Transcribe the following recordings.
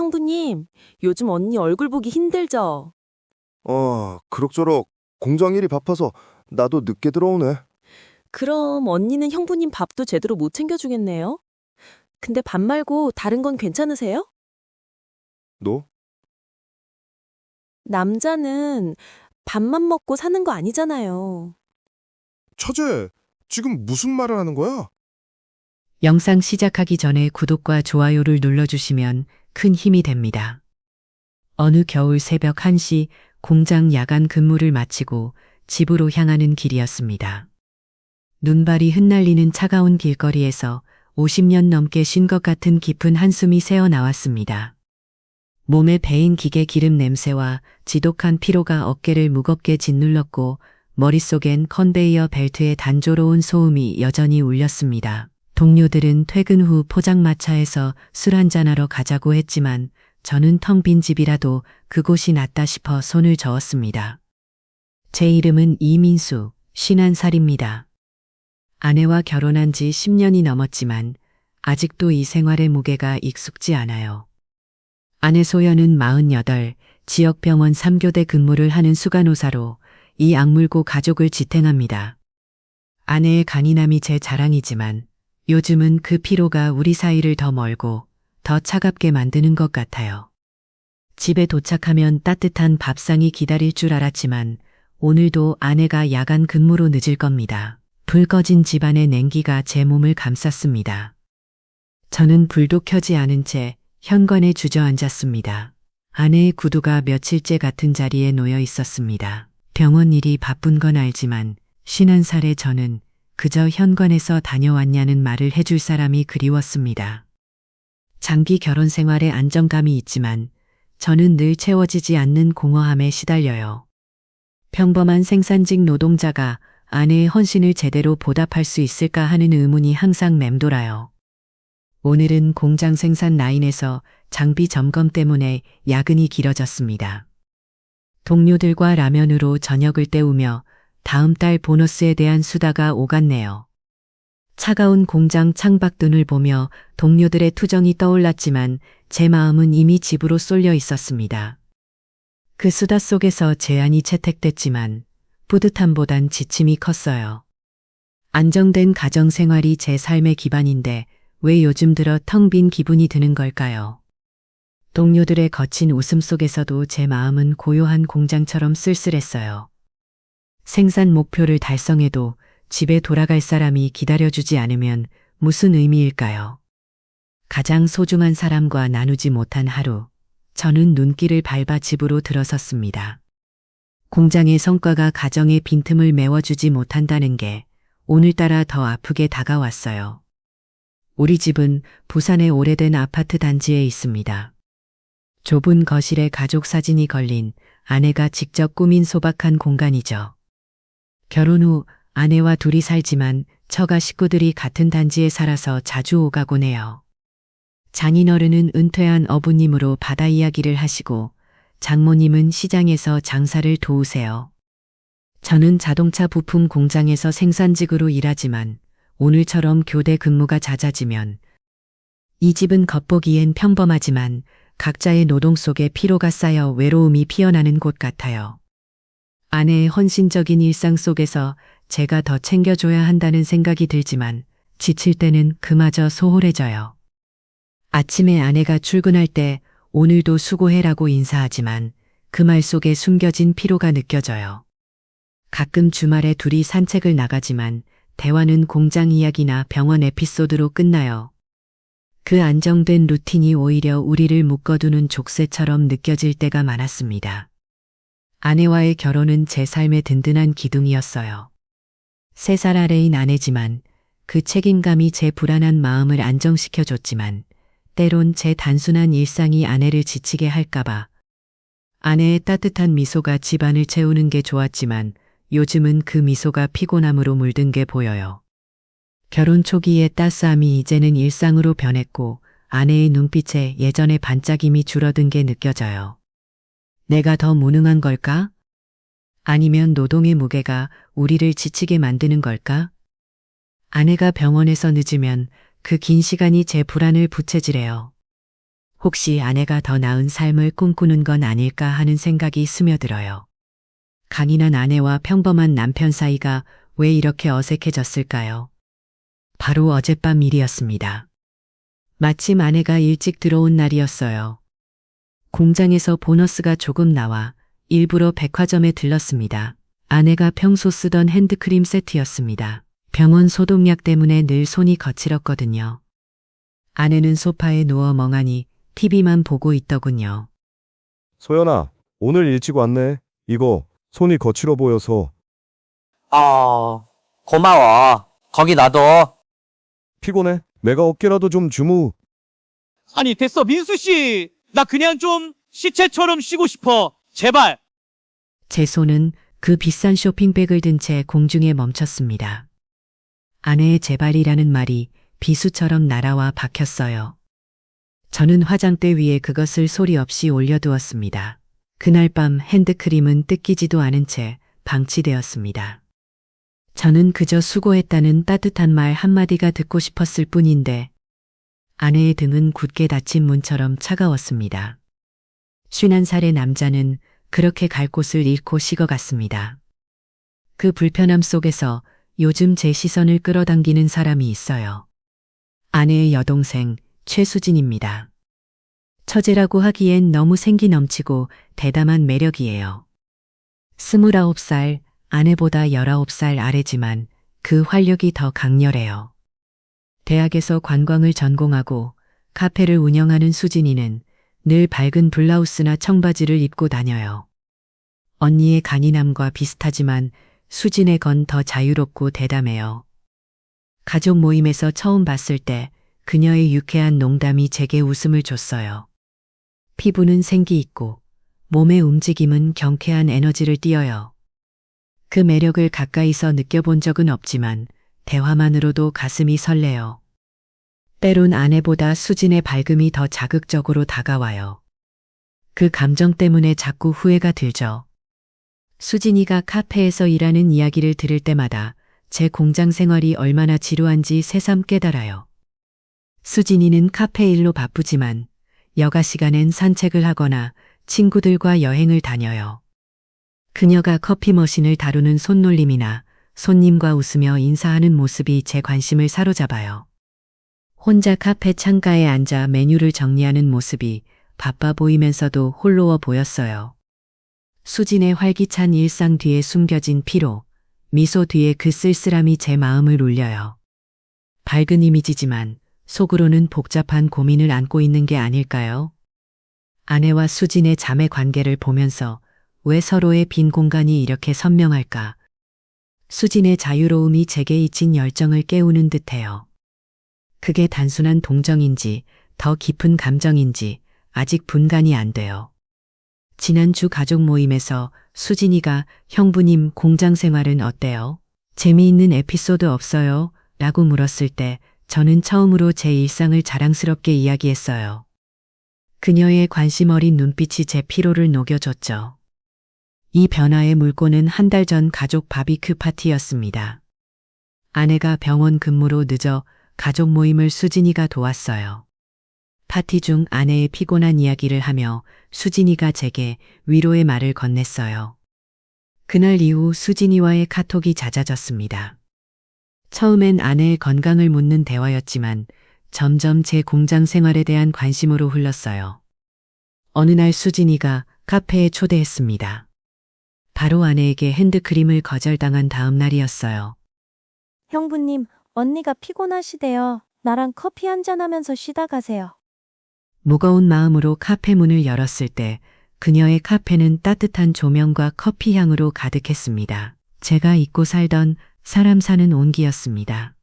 형부님, 요즘 언니 얼굴 보기 힘들죠? 그럭저럭 공장 일이 바빠서 나도 늦게 들어오네. 그럼 언니는 형부님 밥도 제대로 못 챙겨주겠네요? 근데 밥 말고 다른 건 괜찮으세요? 너? 남자는 밥만 먹고 사는 거 아니잖아요. 처제, 지금 무슨 말을 하는 거야? 영상 시작하기 전에 구독과 좋아요를 눌러주시면 큰 힘이 됩니다. 어느 겨울 새벽 1시 공장 야간 근무를 마치고 집으로 향하는 길이었습니다. 눈발이 흩날리는 차가운 길거리에서 50년 넘게 쉰 것 같은 깊은 한숨이 새어 나왔습니다. 몸에 배인 기계 기름 냄새와 지독한 피로가 어깨를 무겁게 짓눌렀고 머릿속엔 컨베이어 벨트의 단조로운 소음이 여전히 울렸습니다. 동료들은 퇴근 후 포장마차에서 술 한잔하러 가자고 했지만 저는 텅 빈 집이라도 그곳이 낫다 싶어 손을 저었습니다. 제 이름은 이민수, 51살입니다. 아내와 결혼한 지 10년이 넘었지만 아직도 이 생활의 무게가 익숙지 않아요. 아내 소연은 48, 지역병원 3교대 근무를 하는 수간호사로 이 악물고 가족을 지탱합니다. 아내의 간이남이 제 자랑이지만 요즘은 그 피로가 우리 사이를 더 멀고 더 차갑게 만드는 것 같아요. 집에 도착하면 따뜻한 밥상이 기다릴 줄 알았지만 오늘도 아내가 야간 근무로 늦을 겁니다. 불 꺼진 집안의 냉기가 제 몸을 감쌌습니다. 저는 불도 켜지 않은 채 현관에 주저앉았습니다. 아내의 구두가 며칠째 같은 자리에 놓여 있었습니다. 병원 일이 바쁜 건 알지만 51살의 저는 그저 현관에서 다녀왔냐는 말을 해줄 사람이 그리웠습니다. 장기 결혼 생활에 안정감이 있지만 저는 늘 채워지지 않는 공허함에 시달려요. 평범한 생산직 노동자가 아내의 헌신을 제대로 보답할 수 있을까 하는 의문이 항상 맴돌아요. 오늘은 공장 생산 라인에서 장비 점검 때문에 야근이 길어졌습니다. 동료들과 라면으로 저녁을 때우며 다음 달 보너스에 대한 수다가 오갔네요. 차가운 공장 창밖눈을 보며 동료들의 투정이 떠올랐지만 제 마음은 이미 집으로 쏠려 있었습니다. 그 수다 속에서 제안이 채택됐지만 뿌듯함보단 지침이 컸어요. 안정된 가정생활이 제 삶의 기반인데 왜 요즘 들어 텅 빈 기분이 드는 걸까요? 동료들의 거친 웃음 속에서도 제 마음은 고요한 공장처럼 쓸쓸했어요. 생산 목표를 달성해도 집에 돌아갈 사람이 기다려주지 않으면 무슨 의미일까요? 가장 소중한 사람과 나누지 못한 하루, 저는 눈길을 밟아 집으로 들어섰습니다. 공장의 성과가 가정의 빈틈을 메워주지 못한다는 게 오늘따라 더 아프게 다가왔어요. 우리 집은 부산의 오래된 아파트 단지에 있습니다. 좁은 거실에 가족 사진이 걸린 아내가 직접 꾸민 소박한 공간이죠. 결혼 후 아내와 둘이 살지만 처가 식구들이 같은 단지에 살아서 자주 오가곤 해요. 장인어른은 은퇴한 어부님으로 바다 이야기를 하시고 장모님은 시장에서 장사를 도우세요. 저는 자동차 부품 공장에서 생산직으로 일하지만 오늘처럼 교대 근무가 잦아지면 이 집은 겉보기엔 평범하지만 각자의 노동 속에 피로가 쌓여 외로움이 피어나는 곳 같아요. 아내의 헌신적인 일상 속에서 제가 더 챙겨줘야 한다는 생각이 들지만 지칠 때는 그마저 소홀해져요. 아침에 아내가 출근할 때 오늘도 수고해라고 인사하지만 그 말 속에 숨겨진 피로가 느껴져요. 가끔 주말에 둘이 산책을 나가지만 대화는 공장 이야기나 병원 에피소드로 끝나요. 그 안정된 루틴이 오히려 우리를 묶어두는 족쇄처럼 느껴질 때가 많았습니다. 아내와의 결혼은 제 삶의 든든한 기둥이었어요. 3살 아래인 아내지만 그 책임감이 제 불안한 마음을 안정시켜줬지만 때론 제 단순한 일상이 아내를 지치게 할까봐 아내의 따뜻한 미소가 집안을 채우는 게 좋았지만 요즘은 그 미소가 피곤함으로 물든 게 보여요. 결혼 초기의 따스함이 이제는 일상으로 변했고 아내의 눈빛에 예전의 반짝임이 줄어든 게 느껴져요. 내가 더 무능한 걸까? 아니면 노동의 무게가 우리를 지치게 만드는 걸까? 아내가 병원에서 늦으면 그 긴 시간이 제 불안을 부채질해요. 혹시 아내가 더 나은 삶을 꿈꾸는 건 아닐까 하는 생각이 스며들어요. 강인한 아내와 평범한 남편 사이가 왜 이렇게 어색해졌을까요? 바로 어젯밤 일이었습니다. 마침 아내가 일찍 들어온 날이었어요. 공장에서 보너스가 조금 나와 일부러 백화점에 들렀습니다. 아내가 평소 쓰던 핸드크림 세트였습니다. 병원 소독약 때문에 늘 손이 거칠었거든요. 아내는 소파에 누워 멍하니 TV만 보고 있더군요. 소연아, 오늘 일찍 왔네. 이거 손이 거칠어 보여서. 고마워. 거기 놔둬. 피곤해? 내가 어깨라도 좀 주무. 아니, 됐어, 민수 씨. 나 그냥 좀 시체처럼 쉬고 싶어. 제발. 제 손은 그 비싼 쇼핑백을 든 채 공중에 멈췄습니다. 아내의 제발이라는 말이 비수처럼 날아와 박혔어요. 저는 화장대 위에 그것을 소리 없이 올려두었습니다. 그날 밤 핸드크림은 뜯기지도 않은 채 방치되었습니다. 저는 그저 수고했다는 따뜻한 말 한마디가 듣고 싶었을 뿐인데 아내의 등은 굳게 닫힌 문처럼 차가웠습니다. 51살의 남자는 그렇게 갈 곳을 잃고 식어갔습니다. 그 불편함 속에서 요즘 제 시선을 끌어당기는 사람이 있어요. 아내의 여동생 최수진입니다. 처제라고 하기엔 너무 생기 넘치고 대담한 매력이에요. 29살, 아내보다 19살 아래지만 그 활력이 더 강렬해요. 대학에서 관광을 전공하고 카페를 운영하는 수진이는 늘 밝은 블라우스나 청바지를 입고 다녀요. 언니의 간이남과 비슷하지만 수진의 건 더 자유롭고 대담해요. 가족 모임에서 처음 봤을 때 그녀의 유쾌한 농담이 제게 웃음을 줬어요. 피부는 생기 있고 몸의 움직임은 경쾌한 에너지를 띠어요. 그 매력을 가까이서 느껴본 적은 없지만 대화만으로도 가슴이 설레요. 때론 아내보다 수진의 밝음이 더 자극적으로 다가와요. 그 감정 때문에 자꾸 후회가 들죠. 수진이가 카페에서 일하는 이야기를 들을 때마다 제 공장 생활이 얼마나 지루한지 새삼 깨달아요. 수진이는 카페 일로 바쁘지만 여가 시간엔 산책을 하거나 친구들과 여행을 다녀요. 그녀가 커피 머신을 다루는 손놀림이나 손님과 웃으며 인사하는 모습이 제 관심을 사로잡아요. 혼자 카페 창가에 앉아 메뉴를 정리하는 모습이 바빠 보이면서도 홀로워 보였어요. 수진의 활기찬 일상 뒤에 숨겨진 피로, 미소 뒤에 그 쓸쓸함이 제 마음을 울려요. 밝은 이미지지만 속으로는 복잡한 고민을 안고 있는 게 아닐까요? 아내와 수진의 자매 관계를 보면서 왜 서로의 빈 공간이 이렇게 선명할까? 수진의 자유로움이 제게 잊힌 열정을 깨우는 듯해요. 그게 단순한 동정인지 더 깊은 감정인지 아직 분간이 안 돼요. 지난주 가족 모임에서 수진이가 형부님 공장 생활은 어때요? 재미있는 에피소드 없어요? 라고 물었을 때 저는 처음으로 제 일상을 자랑스럽게 이야기했어요. 그녀의 관심 어린 눈빛이 제 피로를 녹여줬죠. 이 변화의 물꼬는 한 달 전 가족 바비큐 파티였습니다. 아내가 병원 근무로 늦어 가족 모임을 수진이가 도왔어요. 파티 중 아내의 피곤한 이야기를 하며 수진이가 제게 위로의 말을 건넸어요. 그날 이후 수진이와의 카톡이 잦아졌습니다. 처음엔 아내의 건강을 묻는 대화였지만 점점 제 공장 생활에 대한 관심으로 흘렀어요. 어느 날 수진이가 카페에 초대했습니다. 바로 아내에게 핸드크림을 거절당한 다음 날이었어요. 형부님, 언니가 피곤하시대요. 나랑 커피 한잔하면서 쉬다 가세요. 무거운 마음으로 카페 문을 열었을 때 그녀의 카페는 따뜻한 조명과 커피 향으로 가득했습니다. 제가 잊고 살던 사람 사는 온기였습니다.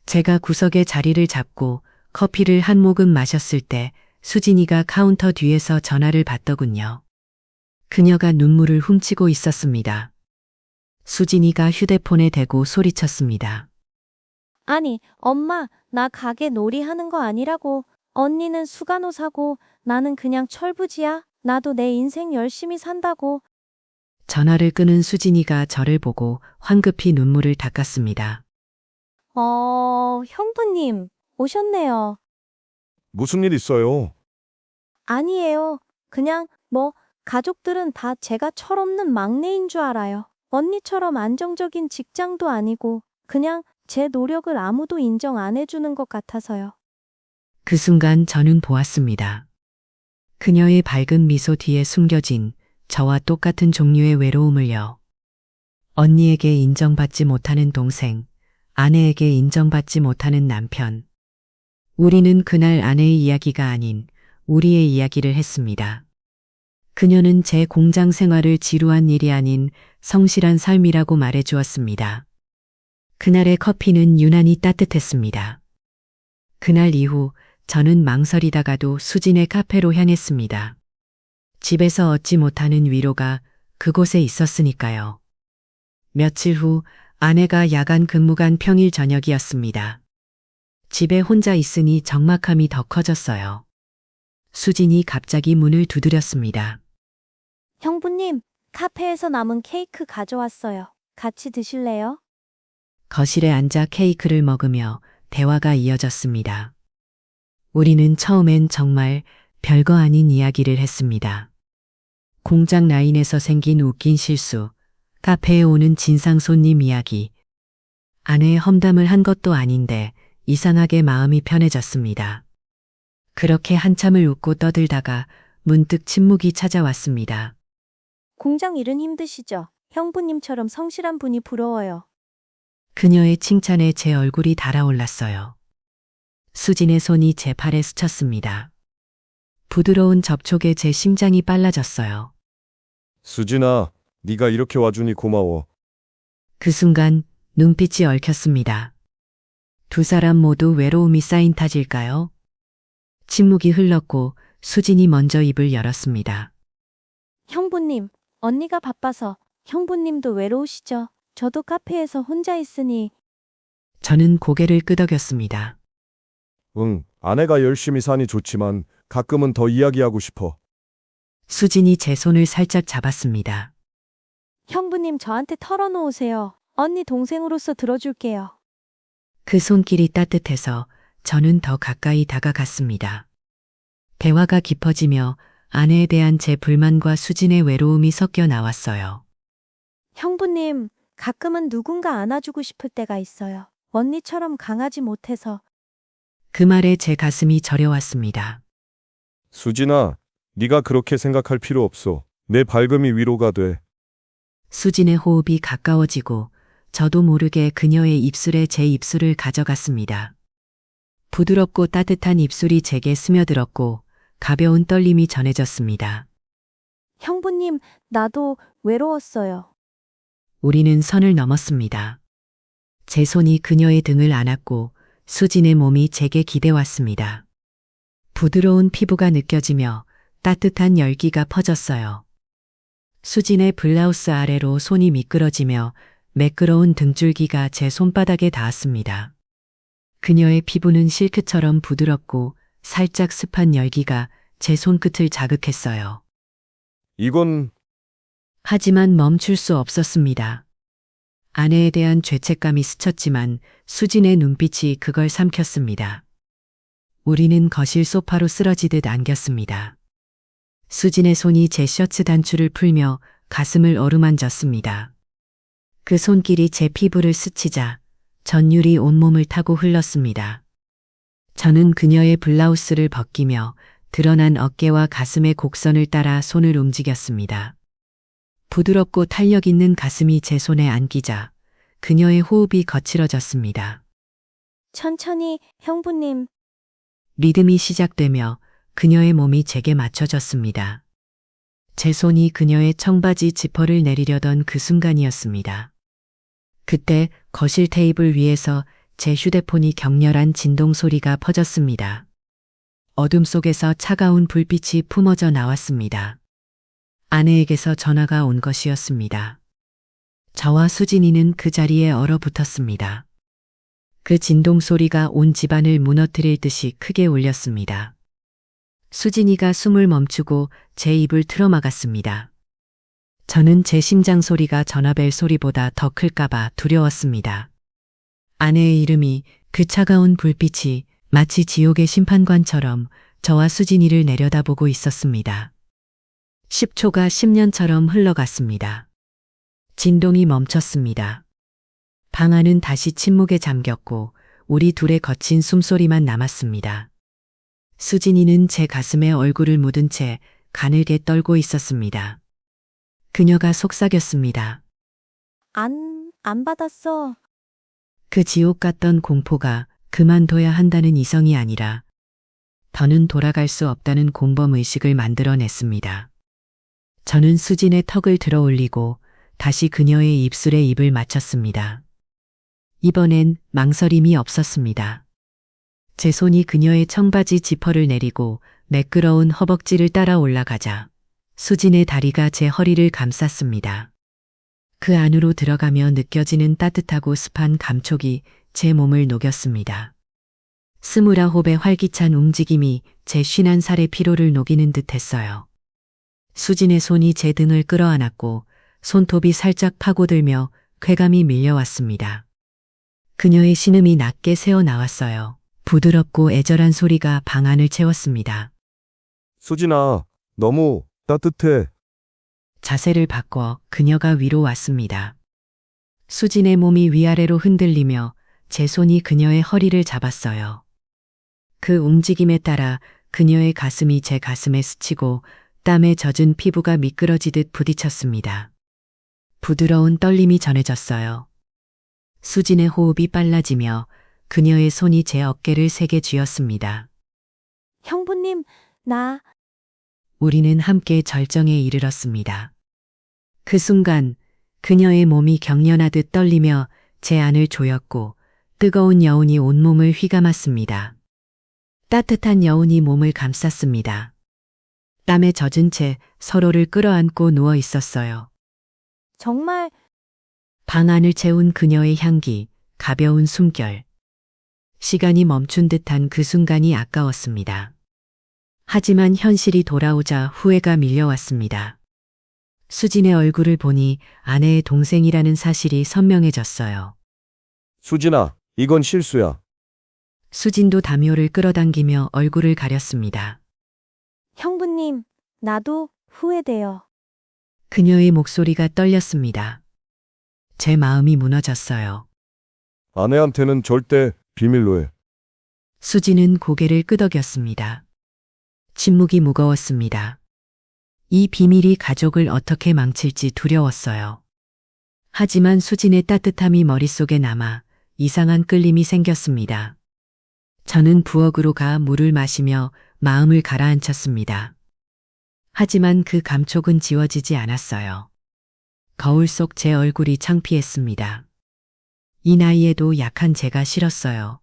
제가 구석에 자리를 잡고 커피를 한 모금 마셨을 때 수진이가 카운터 뒤에서 전화를 받더군요. 그녀가 눈물을 훔치고 있었습니다. 수진이가 휴대폰에 대고 소리쳤습니다. 아니, 엄마, 나 가게 놀이하는 거 아니라고. 언니는 수간호사고 나는 그냥 철부지야. 나도 내 인생 열심히 산다고. 전화를 끊은 수진이가 저를 보고 황급히 눈물을 닦았습니다. 형부님, 오셨네요. 무슨 일 있어요? 아니에요. 그냥 가족들은 다 제가 철없는 막내인 줄 알아요. 언니처럼 안정적인 직장도 아니고 그냥 제 노력을 아무도 인정 안 해주는 것 같아서요. 그 순간 저는 보았습니다. 그녀의 밝은 미소 뒤에 숨겨진 저와 똑같은 종류의 외로움을요. 언니에게 인정받지 못하는 동생, 아내에게 인정받지 못하는 남편. 우리는 그날 아내의 이야기가 아닌 우리의 이야기를 했습니다. 그녀는 제 공장 생활을 지루한 일이 아닌 성실한 삶이라고 말해 주었습니다. 그날의 커피는 유난히 따뜻했습니다. 그날 이후 저는 망설이다가도 수진의 카페로 향했습니다. 집에서 얻지 못하는 위로가 그곳에 있었으니까요. 며칠 후 아내가 야간 근무간 평일 저녁이었습니다. 집에 혼자 있으니 적막함이 더 커졌어요. 수진이 갑자기 문을 두드렸습니다. 형부님, 카페에서 남은 케이크 가져왔어요. 같이 드실래요? 거실에 앉아 케이크를 먹으며 대화가 이어졌습니다. 우리는 처음엔 정말 별거 아닌 이야기를 했습니다. 공장 라인에서 생긴 웃긴 실수, 카페에 오는 진상 손님 이야기. 아내의 험담을 한 것도 아닌데 이상하게 마음이 편해졌습니다. 그렇게 한참을 웃고 떠들다가 문득 침묵이 찾아왔습니다. 공장 일은 힘드시죠? 형부님처럼 성실한 분이 부러워요. 그녀의 칭찬에 제 얼굴이 달아올랐어요. 수진의 손이 제 팔에 스쳤습니다. 부드러운 접촉에 제 심장이 빨라졌어요. 수진아, 네가 이렇게 와주니 고마워. 그 순간 눈빛이 얽혔습니다. 두 사람 모두 외로움이 쌓인 탓일까요? 침묵이 흘렀고 수진이 먼저 입을 열었습니다. 형부님, 언니가 바빠서 형부님도 외로우시죠? 저도 카페에서 혼자 있으니 저는 고개를 끄덕였습니다. 응, 아내가 열심히 사니 좋지만 가끔은 더 이야기하고 싶어. 수진이 제 손을 살짝 잡았습니다. 형부님 저한테 털어놓으세요. 언니 동생으로서 들어줄게요. 그 손길이 따뜻해서 저는 더 가까이 다가갔습니다. 대화가 깊어지며 아내에 대한 제 불만과 수진의 외로움이 섞여 나왔어요. 형부님, 가끔은 누군가 안아주고 싶을 때가 있어요. 언니처럼 강하지 못해서. 그 말에 제 가슴이 저려왔습니다. 수진아, 네가 그렇게 생각할 필요 없어. 내 밝음이 위로가 돼. 수진의 호흡이 가까워지고 저도 모르게 그녀의 입술에 제 입술을 가져갔습니다. 부드럽고 따뜻한 입술이 제게 스며들었고 가벼운 떨림이 전해졌습니다. 형부님, 나도 외로웠어요. 우리는 선을 넘었습니다. 제 손이 그녀의 등을 안았고 수진의 몸이 제게 기대왔습니다. 부드러운 피부가 느껴지며 따뜻한 열기가 퍼졌어요. 수진의 블라우스 아래로 손이 미끄러지며 매끄러운 등줄기가 제 손바닥에 닿았습니다. 그녀의 피부는 실크처럼 부드럽고 살짝 습한 열기가 제 손끝을 자극했어요. 이건 하지만 멈출 수 없었습니다. 아내에 대한 죄책감이 스쳤지만 수진의 눈빛이 그걸 삼켰습니다. 우리는 거실 소파로 쓰러지듯 안겼습니다. 수진의 손이 제 셔츠 단추를 풀며 가슴을 어루만졌습니다. 그 손길이 제 피부를 스치자 전율이 온몸을 타고 흘렀습니다. 저는 그녀의 블라우스를 벗기며 드러난 어깨와 가슴의 곡선을 따라 손을 움직였습니다. 부드럽고 탄력 있는 가슴이 제 손에 안기자 그녀의 호흡이 거칠어졌습니다. 천천히, 형부님. 리듬이 시작되며 그녀의 몸이 제게 맞춰졌습니다. 제 손이 그녀의 청바지 지퍼를 내리려던 그 순간이었습니다. 그때 거실 테이블 위에서 제 휴대폰이 격렬한 진동 소리가 퍼졌습니다. 어둠 속에서 차가운 불빛이 품어져 나왔습니다. 아내에게서 전화가 온 것이었습니다. 저와 수진이는 그 자리에 얼어붙었습니다. 그 진동 소리가 온 집안을 무너뜨릴 듯이 크게 울렸습니다. 수진이가 숨을 멈추고 제 입을 틀어막았습니다. 저는 제 심장 소리가 전화벨 소리보다 더 클까봐 두려웠습니다. 아내의 이름이 그 차가운 불빛이 마치 지옥의 심판관처럼 저와 수진이를 내려다보고 있었습니다. 10초가 10년처럼 흘러갔습니다. 진동이 멈췄습니다. 방 안은 다시 침묵에 잠겼고 우리 둘의 거친 숨소리만 남았습니다. 수진이는 제 가슴에 얼굴을 묻은 채 가늘게 떨고 있었습니다. 그녀가 속삭였습니다. 안 받았어. 그 지옥 같던 공포가 그만둬야 한다는 이성이 아니라 더는 돌아갈 수 없다는 공범의식을 만들어냈습니다. 저는 수진의 턱을 들어 올리고 다시 그녀의 입술에 입을 맞췄습니다. 이번엔 망설임이 없었습니다. 제 손이 그녀의 청바지 지퍼를 내리고 매끄러운 허벅지를 따라 올라가자 수진의 다리가 제 허리를 감쌌습니다. 그 안으로 들어가며 느껴지는 따뜻하고 습한 감촉이 제 몸을 녹였습니다. 29의 활기찬 움직임이 제 51살의 피로를 녹이는 듯 했어요. 수진의 손이 제 등을 끌어안았고 손톱이 살짝 파고들며 쾌감이 밀려왔습니다. 그녀의 신음이 낮게 새어 나왔어요. 부드럽고 애절한 소리가 방 안을 채웠습니다. 수진아, 너무 따뜻해. 자세를 바꿔 그녀가 위로 왔습니다. 수진의 몸이 위아래로 흔들리며 제 손이 그녀의 허리를 잡았어요. 그 움직임에 따라 그녀의 가슴이 제 가슴에 스치고 땀에 젖은 피부가 미끄러지듯 부딪혔습니다. 부드러운 떨림이 전해졌어요. 수진의 호흡이 빨라지며 그녀의 손이 제 어깨를 세게 쥐었습니다. 형부님, 우리는 함께 절정에 이르렀습니다. 그 순간 그녀의 몸이 경련하듯 떨리며 제 안을 조였고 뜨거운 여운이 온몸을 휘감았습니다. 따뜻한 여운이 몸을 감쌌습니다. 땀에 젖은 채 서로를 끌어안고 누워 있었어요. 정말 방 안을 채운 그녀의 향기, 가벼운 숨결. 시간이 멈춘 듯한 그 순간이 아까웠습니다. 하지만 현실이 돌아오자 후회가 밀려왔습니다. 수진의 얼굴을 보니 아내의 동생이라는 사실이 선명해졌어요. 수진아, 이건 실수야. 수진도 담요를 끌어당기며 얼굴을 가렸습니다. 형부님, 나도 후회돼요. 그녀의 목소리가 떨렸습니다. 제 마음이 무너졌어요. 아내한테는 절대 비밀로 해. 수진은 고개를 끄덕였습니다. 침묵이 무거웠습니다. 이 비밀이 가족을 어떻게 망칠지 두려웠어요. 하지만 수진의 따뜻함이 머릿속에 남아 이상한 끌림이 생겼습니다. 저는 부엌으로 가 물을 마시며 마음을 가라앉혔습니다. 하지만 그 감촉은 지워지지 않았어요. 거울 속 제 얼굴이 창피했습니다. 이 나이에도 약한 제가 싫었어요.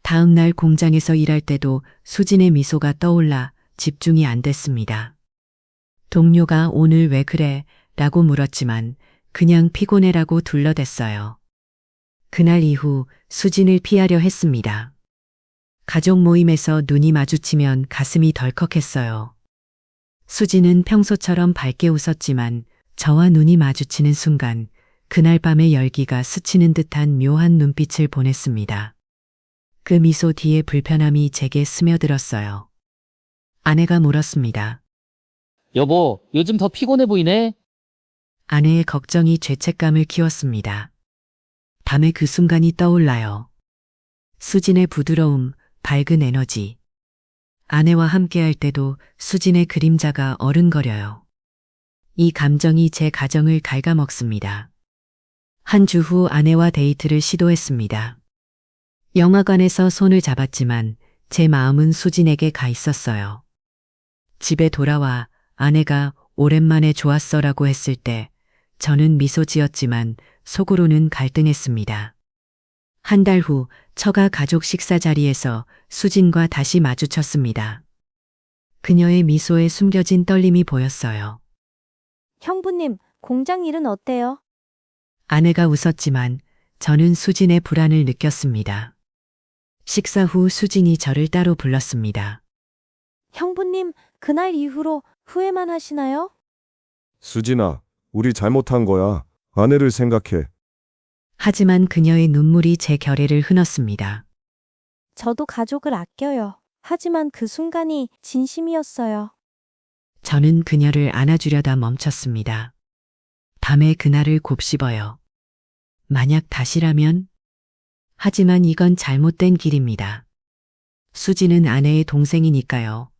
다음 날 공장에서 일할 때도 수진의 미소가 떠올라 집중이 안 됐습니다. 동료가 오늘 왜 그래? 라고 물었지만 그냥 피곤해라고 둘러댔어요. 그날 이후 수진을 피하려 했습니다. 가족 모임에서 눈이 마주치면 가슴이 덜컥했어요. 수진은 평소처럼 밝게 웃었지만 저와 눈이 마주치는 순간 그날 밤의 열기가 스치는 듯한 묘한 눈빛을 보냈습니다. 그 미소 뒤에 불편함이 제게 스며들었어요. 아내가 물었습니다. 여보, 요즘 더 피곤해 보이네? 아내의 걱정이 죄책감을 키웠습니다. 밤에 그 순간이 떠올라요. 수진의 부드러움, 밝은 에너지. 아내와 함께할 때도 수진의 그림자가 어른거려요. 이 감정이 제 가정을 갉아먹습니다. 한 주 후 아내와 데이트를 시도했습니다. 영화관에서 손을 잡았지만 제 마음은 수진에게 가 있었어요. 집에 돌아와 아내가 오랜만에 좋았어라고 했을 때 저는 미소 지었지만 속으로는 갈등했습니다. 한 달 후 처가 가족 식사 자리에서 수진과 다시 마주쳤습니다. 그녀의 미소에 숨겨진 떨림이 보였어요. 형부님, 공장 일은 어때요? 아내가 웃었지만 저는 수진의 불안을 느꼈습니다. 식사 후 수진이 저를 따로 불렀습니다. 형부님, 그날 이후로 후회만 하시나요? 수진아, 우리 잘못한 거야. 아내를 생각해. 하지만 그녀의 눈물이 제 결의를 흔었습니다. 저도 가족을 아껴요. 하지만 그 순간이 진심이었어요. 저는 그녀를 안아주려다 멈췄습니다. 밤에 그날을 곱씹어요. 만약 다시라면? 하지만 이건 잘못된 길입니다. 수지는 아내의 동생이니까요.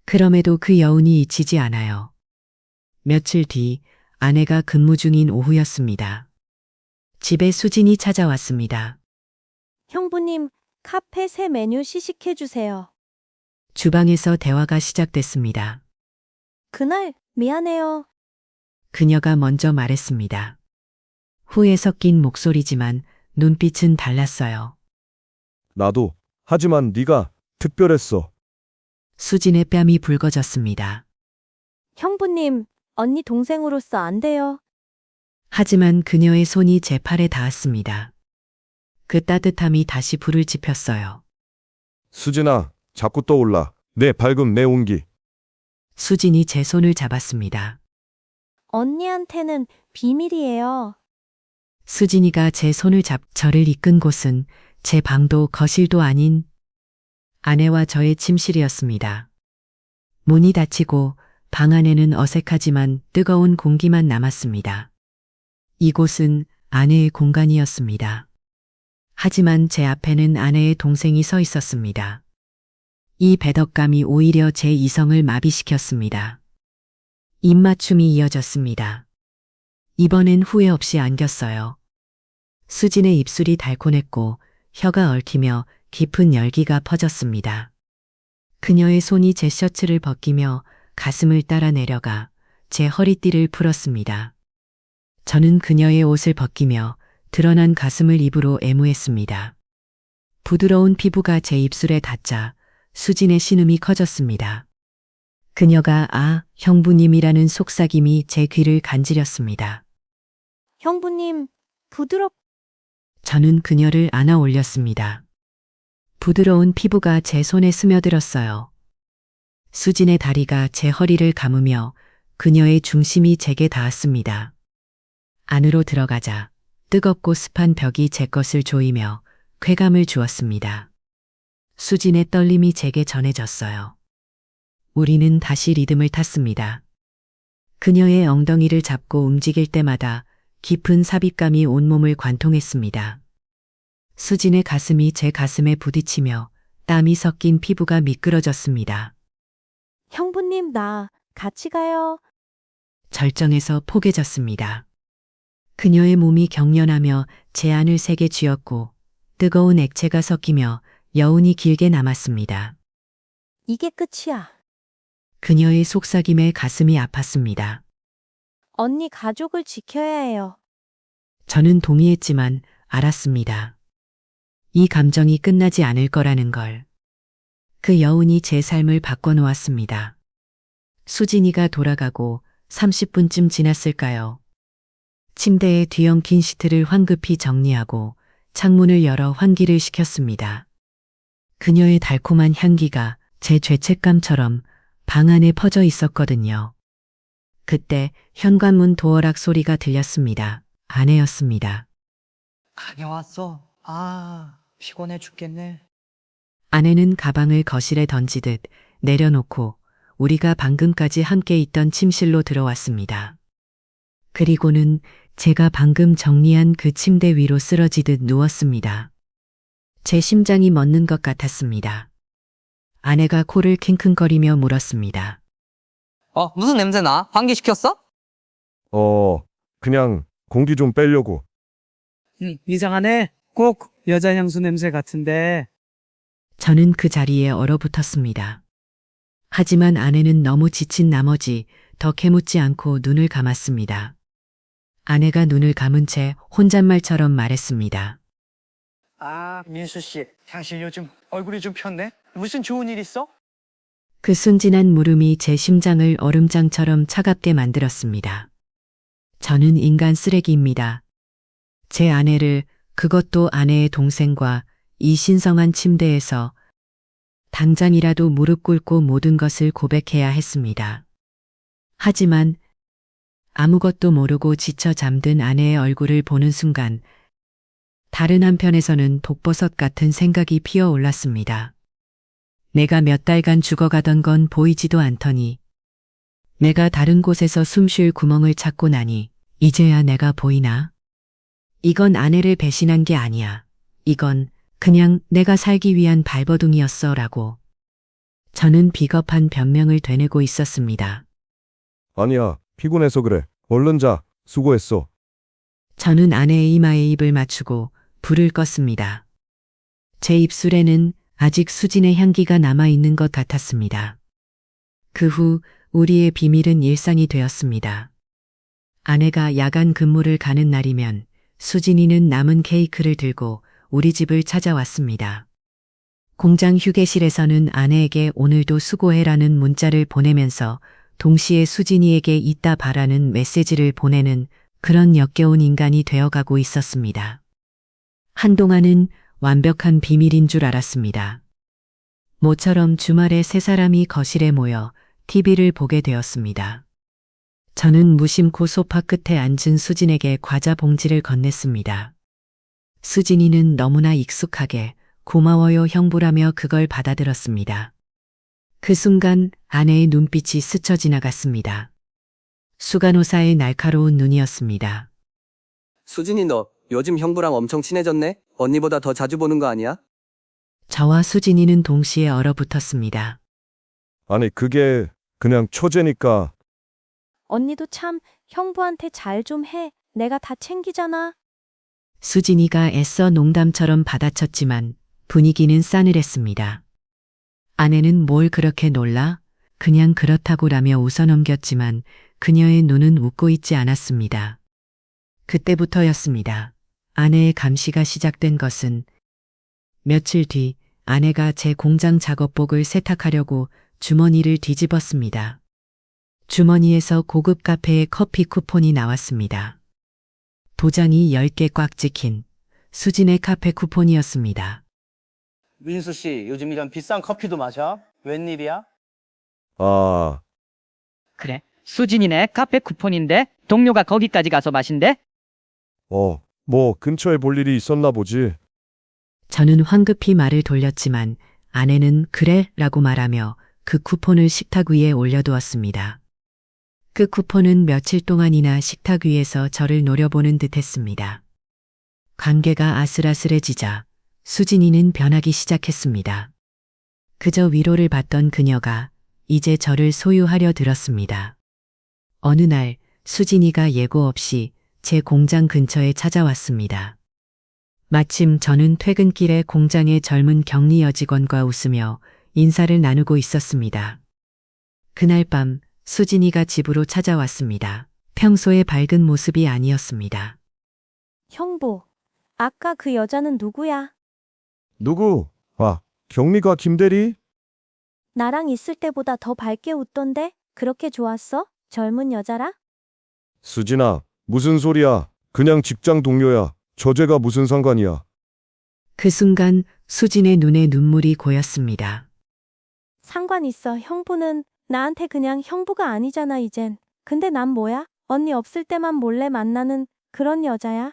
그럼에도 그 여운이 잊히지 않아요. 며칠 뒤 아내가 근무 중인 오후였습니다. 집에 수진이 찾아왔습니다. 형부님, 카페 새 메뉴 시식해주세요. 주방에서 대화가 시작됐습니다. 그날, 미안해요. 그녀가 먼저 말했습니다. 후에 섞인 목소리지만 눈빛은 달랐어요. 나도. 하지만 네가 특별했어. 수진의 뺨이 붉어졌습니다. 형부님, 언니 동생으로서 안 돼요. 하지만 그녀의 손이 제 팔에 닿았습니다. 그 따뜻함이 다시 불을 지폈어요. 수진아, 자꾸 떠올라. 내 밝음, 내 온기. 수진이 제 손을 잡았습니다. 언니한테는 비밀이에요. 수진이가 제 손을 잡 저를 이끈 곳은 제 방도 거실도 아닌 아내와 저의 침실이었습니다. 문이 닫히고 방 안에는 어색하지만 뜨거운 공기만 남았습니다. 이곳은 아내의 공간이었습니다. 하지만 제 앞에는 아내의 동생이 서 있었습니다. 이 배덕감이 오히려 제 이성을 마비시켰습니다. 입맞춤이 이어졌습니다. 이번엔 후회 없이 안겼어요. 수진의 입술이 달콤했고 혀가 얽히며 깊은 열기가 퍼졌습니다. 그녀의 손이 제 셔츠를 벗기며 가슴을 따라 내려가 제 허리띠를 풀었습니다. 저는 그녀의 옷을 벗기며 드러난 가슴을 입으로 애무했습니다. 부드러운 피부가 제 입술에 닿자 수진의 신음이 커졌습니다. 그녀가 형부님이라는 속삭임이 제 귀를 간지렸습니다. 형부님, 저는 그녀를 안아 올렸습니다. 부드러운 피부가 제 손에 스며들었어요. 수진의 다리가 제 허리를 감으며 그녀의 중심이 제게 닿았습니다. 안으로 들어가자 뜨겁고 습한 벽이 제 것을 조이며 쾌감을 주었습니다. 수진의 떨림이 제게 전해졌어요. 우리는 다시 리듬을 탔습니다. 그녀의 엉덩이를 잡고 움직일 때마다 깊은 삽입감이 온몸을 관통했습니다. 수진의 가슴이 제 가슴에 부딪히며 땀이 섞인 피부가 미끄러졌습니다. 형부님, 나 같이 가요. 절정에서 포개졌습니다. 그녀의 몸이 경련하며 제 안을 세게 쥐었고 뜨거운 액체가 섞이며 여운이 길게 남았습니다. 이게 끝이야. 그녀의 속삭임에 가슴이 아팠습니다. 언니 가족을 지켜야 해요. 저는 동의했지만 알았습니다. 이 감정이 끝나지 않을 거라는 걸. 그 여운이 제 삶을 바꿔놓았습니다. 수진이가 돌아가고 30분쯤 지났을까요? 침대에 뒤엉킨 시트를 황급히 정리하고 창문을 열어 환기를 시켰습니다. 그녀의 달콤한 향기가 제 죄책감처럼 방 안에 퍼져 있었거든요. 그때 현관문 도어락 소리가 들렸습니다. 아내였습니다. 다녀왔어. 피곤해 죽겠네. 아내는 가방을 거실에 던지듯 내려놓고 우리가 방금까지 함께 있던 침실로 들어왔습니다. 그리고는 제가 방금 정리한 그 침대 위로 쓰러지듯 누웠습니다. 제 심장이 멎는 것 같았습니다. 아내가 코를 킁킁거리며 물었습니다. 무슨 냄새나? 환기시켰어? 그냥 공기 좀 빼려고. 이상하네. 꼭 여자 향수 냄새 같은데. 저는 그 자리에 얼어붙었습니다. 하지만 아내는 너무 지친 나머지 더 캐묻지 않고 눈을 감았습니다. 아내가 눈을 감은 채 혼잣말처럼 말했습니다. 민수 씨, 당신 요즘 얼굴이 좀 폈네? 무슨 좋은 일 있어? 그 순진한 물음이 제 심장을 얼음장처럼 차갑게 만들었습니다. 저는 인간 쓰레기입니다. 제 아내를, 그것도 아내의 동생과 이 신성한 침대에서 당장이라도 무릎 꿇고 모든 것을 고백해야 했습니다. 하지만 아무것도 모르고 지쳐 잠든 아내의 얼굴을 보는 순간 다른 한편에서는 독버섯 같은 생각이 피어올랐습니다. 내가 몇 달간 죽어가던 건 보이지도 않더니 내가 다른 곳에서 숨 쉴 구멍을 찾고 나니 이제야 내가 보이나? 이건 아내를 배신한 게 아니야. 이건 그냥 내가 살기 위한 발버둥이었어 라고. 저는 비겁한 변명을 되뇌고 있었습니다. 아니야, 피곤해서 그래. 얼른 자. 수고했어. 저는 아내의 이마에 입을 맞추고 불을 껐습니다. 제 입술에는 아직 수진의 향기가 남아있는 것 같았습니다. 그 후 우리의 비밀은 일상이 되었습니다. 아내가 야간 근무를 가는 날이면 수진이는 남은 케이크를 들고 우리 집을 찾아왔습니다. 공장 휴게실에서는 아내에게 오늘도 수고해라는 문자를 보내면서 동시에 수진이에게 이따 봐라는 메시지를 보내는 그런 역겨운 인간이 되어가고 있었습니다. 한동안은 완벽한 비밀인 줄 알았습니다. 모처럼 주말에 세 사람이 거실에 모여 TV를 보게 되었습니다. 저는 무심코 소파 끝에 앉은 수진에게 과자 봉지를 건넸습니다. 수진이는 너무나 익숙하게 고마워요 형부라며 그걸 받아들었습니다. 그 순간 아내의 눈빛이 스쳐 지나갔습니다. 수간호사의 날카로운 눈이었습니다. 수진이 너 요즘 형부랑 엄청 친해졌네? 언니보다 더 자주 보는 거 아니야? 저와 수진이는 동시에 얼어붙었습니다. 아니, 그게 그냥 초재니까. 언니도 참 형부한테 잘 좀 해. 내가 다 챙기잖아. 수진이가 애써 농담처럼 받아쳤지만 분위기는 싸늘했습니다. 아내는 뭘 그렇게 놀라? 그냥 그렇다고라며 웃어넘겼지만 그녀의 눈은 웃고 있지 않았습니다. 그때부터였습니다. 아내의 감시가 시작된 것은 며칠 뒤 아내가 제 공장 작업복을 세탁하려고 주머니를 뒤집었습니다. 주머니에서 고급 카페의 커피 쿠폰이 나왔습니다. 도장이 10개 꽉 찍힌 수진의 카페 쿠폰이었습니다. 민수 씨, 요즘 이런 비싼 커피도 마셔? 웬일이야? 아, 그래. 수진이네 카페 쿠폰인데 동료가 거기까지 가서 마신대? 뭐 근처에 볼 일이 있었나 보지. 저는 황급히 말을 돌렸지만 아내는 그래 라고 말하며 그 쿠폰을 식탁 위에 올려두었습니다. 그 쿠폰은 며칠 동안이나 식탁 위에서 저를 노려보는 듯 했습니다. 관계가 아슬아슬해지자 수진이는 변하기 시작했습니다. 그저 위로를 받던 그녀가 이제 저를 소유하려 들었습니다. 어느 날 수진이가 예고 없이 제 공장 근처에 찾아왔습니다. 마침 저는 퇴근길에 공장의 젊은 격리 여직원과 웃으며 인사를 나누고 있었습니다. 그날 밤 수진이가 집으로 찾아왔습니다. 평소의 밝은 모습이 아니었습니다. 형부, 아까 그 여자는 누구야? 누구? 경리가 김대리? 나랑 있을 때보다 더 밝게 웃던데? 그렇게 좋았어? 젊은 여자라? 수진아, 무슨 소리야. 그냥 직장 동료야. 저죄가 무슨 상관이야. 그 순간 수진의 눈에 눈물이 고였습니다. 상관 있어. 형부는 나한테 그냥 형부가 아니잖아, 이젠. 근데 난 뭐야? 언니 없을 때만 몰래 만나는 그런 여자야?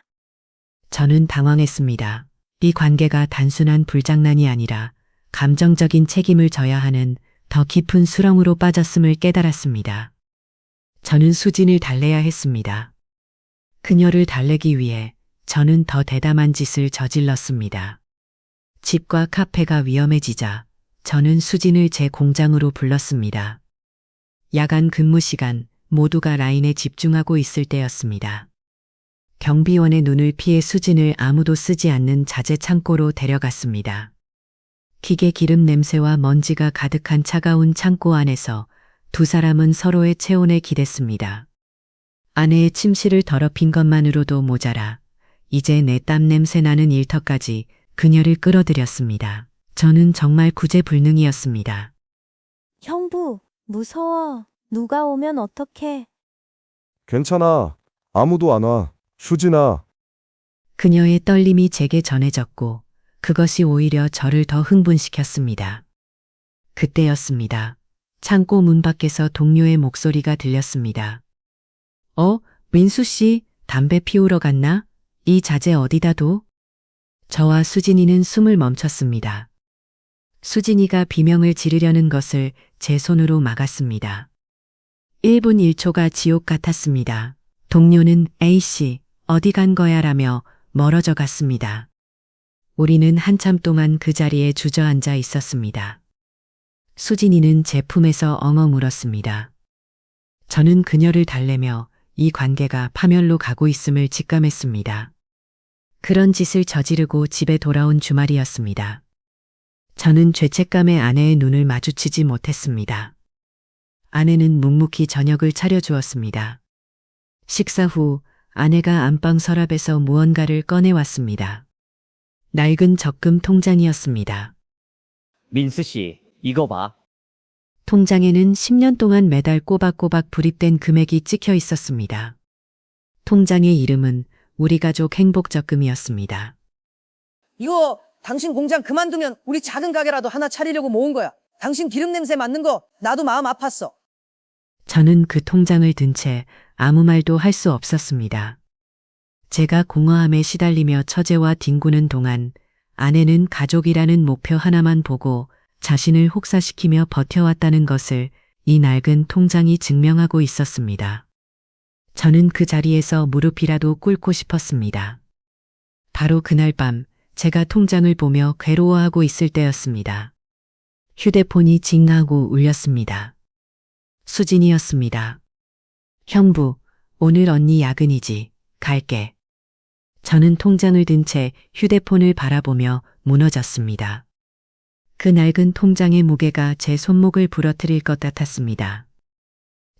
저는 당황했습니다. 이 관계가 단순한 불장난이 아니라 감정적인 책임을 져야 하는 더 깊은 수렁으로 빠졌음을 깨달았습니다. 저는 수진을 달래야 했습니다. 그녀를 달래기 위해 저는 더 대담한 짓을 저질렀습니다. 집과 카페가 위험해지자 저는 수진을 제 공장으로 불렀습니다. 야간 근무 시간 모두가 라인에 집중하고 있을 때였습니다. 경비원의 눈을 피해 수진을 아무도 쓰지 않는 자재 창고로 데려갔습니다. 기계 기름 냄새와 먼지가 가득한 차가운 창고 안에서 두 사람은 서로의 체온에 기댔습니다. 아내의 침실을 더럽힌 것만으로도 모자라 이제 내 땀 냄새 나는 일터까지 그녀를 끌어들였습니다. 저는 정말 구제불능이었습니다. 형부, 무서워. 누가 오면 어떡해. 괜찮아. 아무도 안 와. 수진아. 그녀의 떨림이 제게 전해졌고 그것이 오히려 저를 더 흥분시켰습니다. 그때였습니다. 창고 문 밖에서 동료의 목소리가 들렸습니다. 민수 씨, 담배 피우러 갔나? 이 자재 어디다 둬? 저와 수진이는 숨을 멈췄습니다. 수진이가 비명을 지르려는 것을 제 손으로 막았습니다. 1분 1초가 지옥 같았습니다. 동료는 A씨, 어디 간 거야 라며 멀어져 갔습니다. 우리는 한참 동안 그 자리에 주저앉아 있었습니다. 수진이는 제 품에서 엉엉 울었습니다. 저는 그녀를 달래며 이 관계가 파멸로 가고 있음을 직감했습니다. 그런 짓을 저지르고 집에 돌아온 주말이었습니다. 저는 죄책감에 아내의 눈을 마주치지 못했습니다. 아내는 묵묵히 저녁을 차려주었습니다. 식사 후 아내가 안방 서랍에서 무언가를 꺼내왔습니다. 낡은 적금 통장이었습니다. 민수 씨, 이거 봐. 통장에는 10년 동안 매달 꼬박꼬박 불입된 금액이 찍혀 있었습니다. 통장의 이름은 우리 가족 행복적금이었습니다. 이거 당신 공장 그만두면 우리 작은 가게라도 하나 차리려고 모은 거야. 당신 기름 냄새 맡는 거 나도 마음 아팠어. 저는 그 통장을 든 채 아무 말도 할 수 없었습니다. 제가 공허함에 시달리며 처제와 뒹구는 동안 아내는 가족이라는 목표 하나만 보고 자신을 혹사시키며 버텨왔다는 것을 이 낡은 통장이 증명하고 있었습니다. 저는 그 자리에서 무릎이라도 꿇고 싶었습니다. 바로 그날 밤 제가 통장을 보며 괴로워하고 있을 때였습니다. 휴대폰이 징하고 울렸습니다. 수진이었습니다. 형부, 오늘 언니 야근이지. 갈게. 저는 통장을 든 채 휴대폰을 바라보며 무너졌습니다. 그 낡은 통장의 무게가 제 손목을 부러뜨릴 것 같았습니다.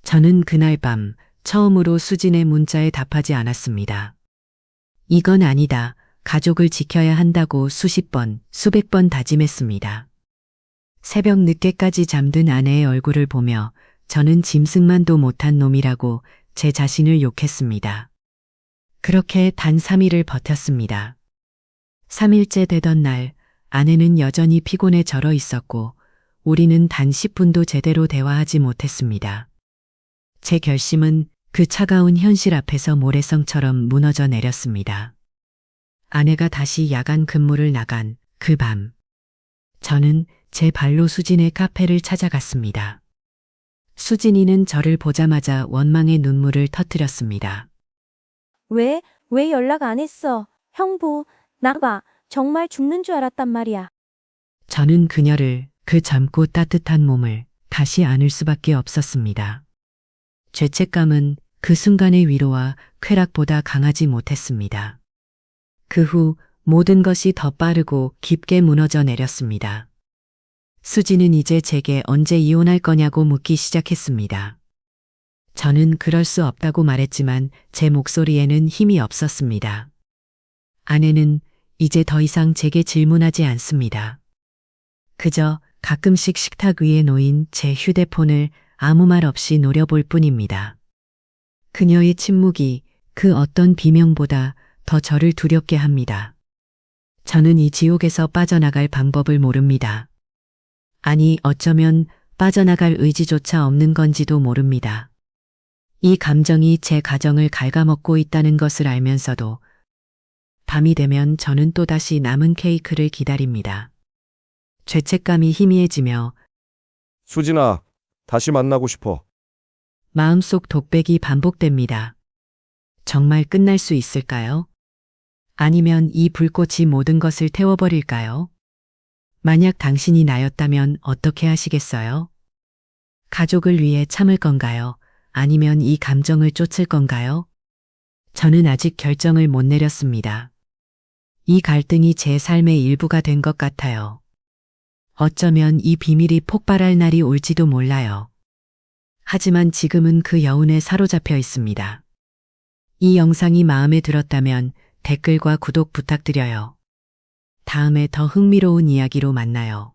저는 그날 밤 처음으로 수진의 문자에 답하지 않았습니다. 이건 아니다. 가족을 지켜야 한다고 수십 번, 수백 번 다짐했습니다. 새벽 늦게까지 잠든 아내의 얼굴을 보며 저는 짐승만도 못한 놈이라고 제 자신을 욕했습니다. 그렇게 단 3일을 버텼습니다. 3일째 되던 날 아내는 여전히 피곤에 절어 있었고 우리는 단 10분도 제대로 대화하지 못했습니다. 제 결심은 그 차가운 현실 앞에서 모래성처럼 무너져 내렸습니다. 아내가 다시 야간 근무를 나간 그 밤, 저는 제 발로 수진의 카페를 찾아갔습니다. 수진이는 저를 보자마자 원망의 눈물을 터뜨렸습니다. 왜 연락 안 했어? 형부, 나 봐. 정말 죽는 줄 알았단 말이야. 저는 그녀를, 그 젊고 따뜻한 몸을 다시 안을 수밖에 없었습니다. 죄책감은 그 순간의 위로와 쾌락보다 강하지 못했습니다. 그 후 모든 것이 더 빠르고 깊게 무너져 내렸습니다. 수지는 이제 제게 언제 이혼할 거냐고 묻기 시작했습니다. 저는 그럴 수 없다고 말했지만 제 목소리에는 힘이 없었습니다. 아내는 이제 더 이상 제게 질문하지 않습니다. 그저 가끔씩 식탁 위에 놓인 제 휴대폰을 아무 말 없이 노려볼 뿐입니다. 그녀의 침묵이 그 어떤 비명보다 더 저를 두렵게 합니다. 저는 이 지옥에서 빠져나갈 방법을 모릅니다. 아니, 어쩌면 빠져나갈 의지조차 없는 건지도 모릅니다. 이 감정이 제 가정을 갉아먹고 있다는 것을 알면서도 밤이 되면 저는 또다시 남은 케이크를 기다립니다. 죄책감이 희미해지며 수진아, 다시 만나고 싶어. 마음속 독백이 반복됩니다. 정말 끝날 수 있을까요? 아니면 이 불꽃이 모든 것을 태워버릴까요? 만약 당신이 나였다면 어떻게 하시겠어요? 가족을 위해 참을 건가요? 아니면 이 감정을 쫓을 건가요? 저는 아직 결정을 못 내렸습니다. 이 갈등이 제 삶의 일부가 된 것 같아요. 어쩌면 이 비밀이 폭발할 날이 올지도 몰라요. 하지만 지금은 그 여운에 사로잡혀 있습니다. 이 영상이 마음에 들었다면 댓글과 구독 부탁드려요. 다음에 더 흥미로운 이야기로 만나요.